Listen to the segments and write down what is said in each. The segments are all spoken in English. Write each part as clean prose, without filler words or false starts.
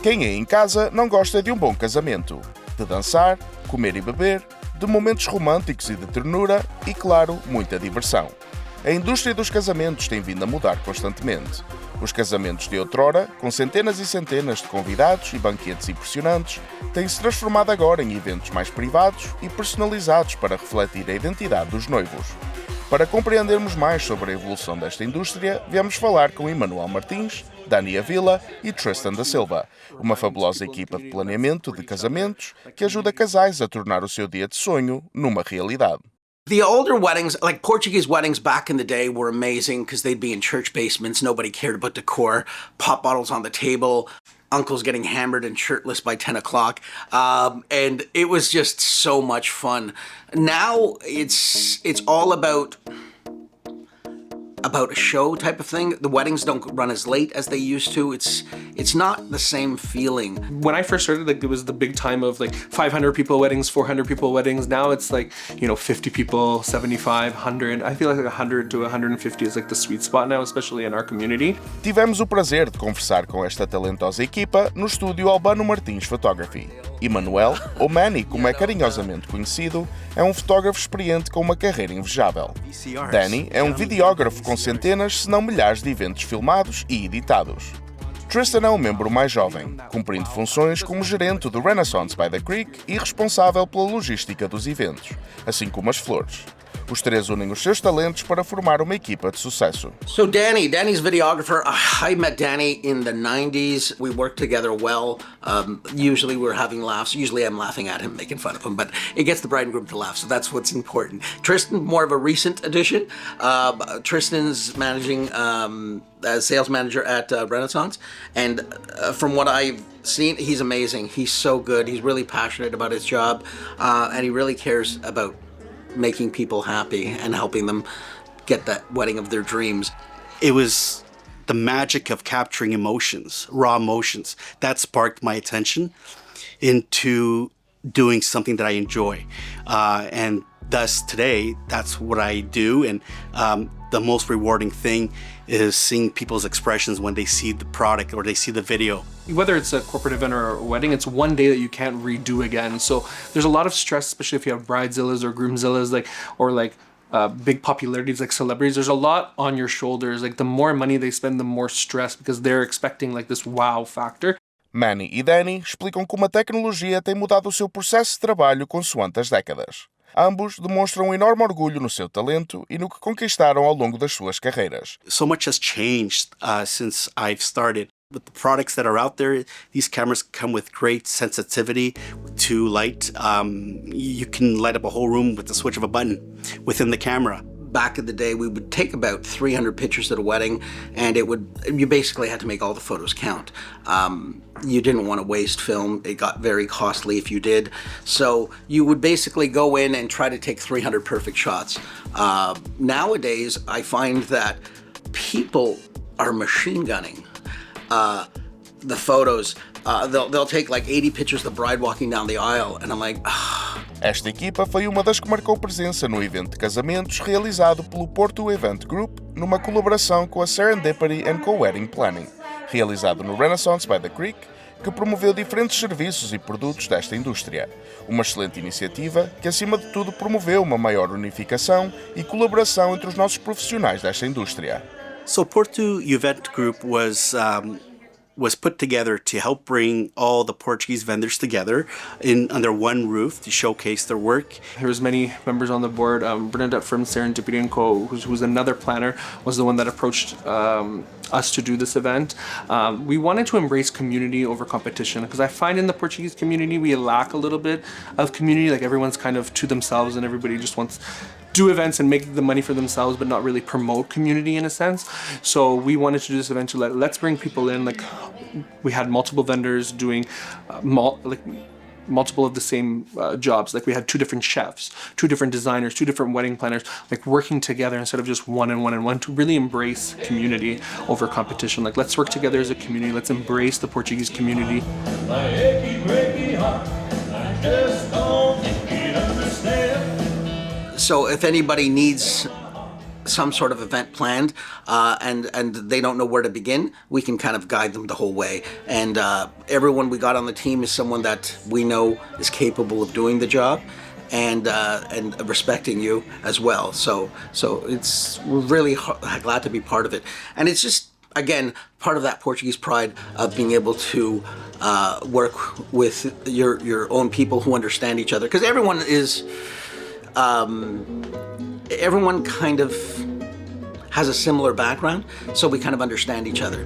Quem é em casa não gosta de um bom casamento? De dançar, comer e beber, de momentos românticos e de ternura e, claro, muita diversão. A indústria dos casamentos tem vindo a mudar constantemente. Os casamentos de outrora, com centenas e centenas de convidados e banquetes impressionantes, têm-se transformado agora em eventos mais privados e personalizados para refletir a identidade dos noivos. Para compreendermos mais sobre a evolução desta indústria, viemos falar com Manny Martins, Avelar e Tristan da Silva, uma fabulosa equipa de planeamento de casamentos que ajuda casais a tornar o seu dia de sonho numa realidade. The older weddings, like Portuguese weddings back in the day, were amazing because they'd be in church basements. Nobody cared about decor. Pop bottles on the table. Uncles getting hammered and shirtless by 10 o'clock. And it was just so much fun. Now it's all about a show type of thing. The weddings don't run as late as they used to. It's not the same feeling. When I first started, it was the big time of 500 people weddings, 400 people weddings. Now it's 50 people, 75, 100. I feel like 100 to 150 is the sweet spot now, especially in our community. Tivemos o prazer de conversar com esta talentosa equipa no estúdio Manny Martins Photography. E Manuel, ou Manny como é carinhosamente conhecido, é um fotógrafo experiente com uma carreira invejável. Danny é um videógrafo com centenas, se não milhares de eventos filmados e editados. Tristan é um membro mais jovem, cumprindo funções como gerente do Renaissance by the Creek e responsável pela logística dos eventos, assim como as flores. Os três unem os seus talentos para formar uma equipa de sucesso. So Danny's videographer. I met Danny in the 90s. We worked together well. Usually we're having laughs. Usually I'm laughing at him, making fun of him, but it gets the bride and groom to laugh, so that's what's important. Tristan, more of a recent addition. Tristan's managing as sales manager at Renaissance, and from what I've seen, he's amazing. He's so good. He's really passionate about his job, and he really cares about making people happy and helping them get that wedding of their dreams. It was the magic of capturing emotions, raw emotions, that sparked my attention into doing something that I enjoy. And thus today, that's what I do. And the most rewarding thing is seeing people's expressions when they see the product or they see the video. Whether it's a corporate event or a wedding, it's one day that you can't redo again. So there's a lot of stress, especially if you have bridezillas or groomzillas, big popularities like celebrities. There's a lot on your shoulders. The more money they spend, the more stress because they're expecting this wow factor. Manny e Danny explicam como a tecnologia tem mudado o seu processo de trabalho consoante as décadas. Ambos demonstram um enorme orgulho no seu talento e no que conquistaram ao longo das suas carreiras. So much has changed since I've started. With the products that are out there, these cameras come with great sensitivity to light. You can light up a whole room with the switch of a button within the camera. Back in the day, we would take about 300 pictures at a wedding, and you basically had to make all the photos count. You didn't want to waste film. It got very costly if you did. So you would basically go in and try to take 300 perfect shots. Nowadays, I find that people are machine gunning the photos. They'll take 80 pictures of the bride walking down the aisle, and I'm like, Esta equipa foi uma das que marcou presença no evento de casamentos realizado pelo Portu Event Group, numa colaboração com a Serendipity and Co-Wedding Planning, realizado no Renaissance by the Creek, que promoveu diferentes serviços e produtos desta indústria. Uma excelente iniciativa que, acima de tudo, promoveu uma maior unificação e colaboração entre os nossos profissionais desta indústria. So Portu Event Group was put together to help bring all the Portuguese vendors together under one roof to showcase their work. There was many members on the board. Bernadette from Serendipity & Co., who's another planner, was the one that approached us to do this event. We wanted to embrace community over competition because I find in the Portuguese community we lack a little bit of community. Everyone's kind of to themselves and everybody just wants do events and make the money for themselves but not really promote community in a sense. So we wanted to do this event to let's bring people in. We had multiple vendors doing multiple of the same jobs. We had two different chefs, two different designers, two different wedding planners, working together instead of just one and one to really embrace community over competition. Let's work together as a community. Let's embrace the Portuguese community. So if anybody needs some sort of event planned, and they don't know where to begin, we can kind of guide them the whole way. And everyone we got on the team is someone that we know is capable of doing the job, and respecting you as well. So we're really glad to be part of it, and it's just, again, part of that Portuguese pride of being able to work with your own people who understand each other, because everyone kind of has a similar background, so we kind of understand each other.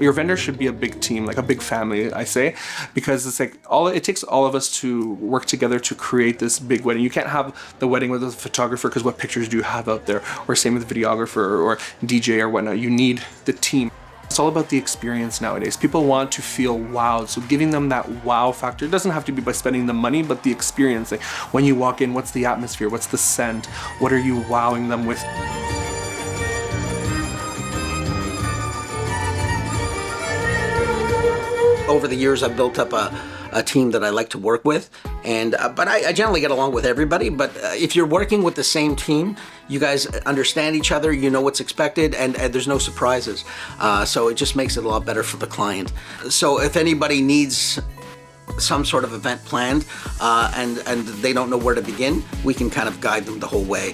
Your vendor should be a big team, like a big family, I say, because it's like it takes all of us to work together to create this big wedding. You can't have the wedding with a photographer, because what pictures do you have out there? Or same with videographer or DJ or whatnot. You need the team. It's all about the experience nowadays. People want to feel wowed, so giving them that wow factor, it doesn't have to be by spending the money, but the experience. Like when you walk in, what's the atmosphere? What's the scent? What are you wowing them with? Over the years, I've built up a team that I like to work with, but I generally get along with everybody. But if you're working with the same team, you guys understand each other, you know what's expected, and there's no surprises. So it just makes it a lot better for the client. So if anybody needs some sort of event planned, and they don't know where to begin, we can kind of guide them the whole way.